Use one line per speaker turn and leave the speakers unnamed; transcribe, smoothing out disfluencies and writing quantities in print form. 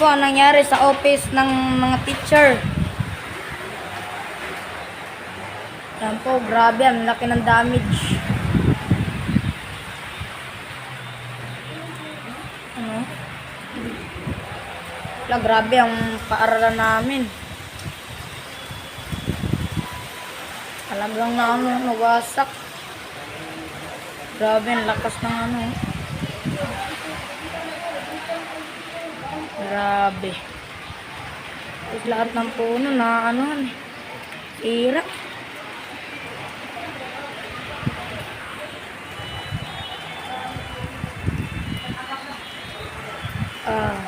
po ang nangyari sa office ng mga teacher. Yan po, grabe, ang laki ng damage. Ano? Wala, grabe ang paaralan namin. Talagang na ano, nawasak. Grabe, ang lakas ng ano. Grabe. Tapos lahat ng puno na ano, sira. Ah.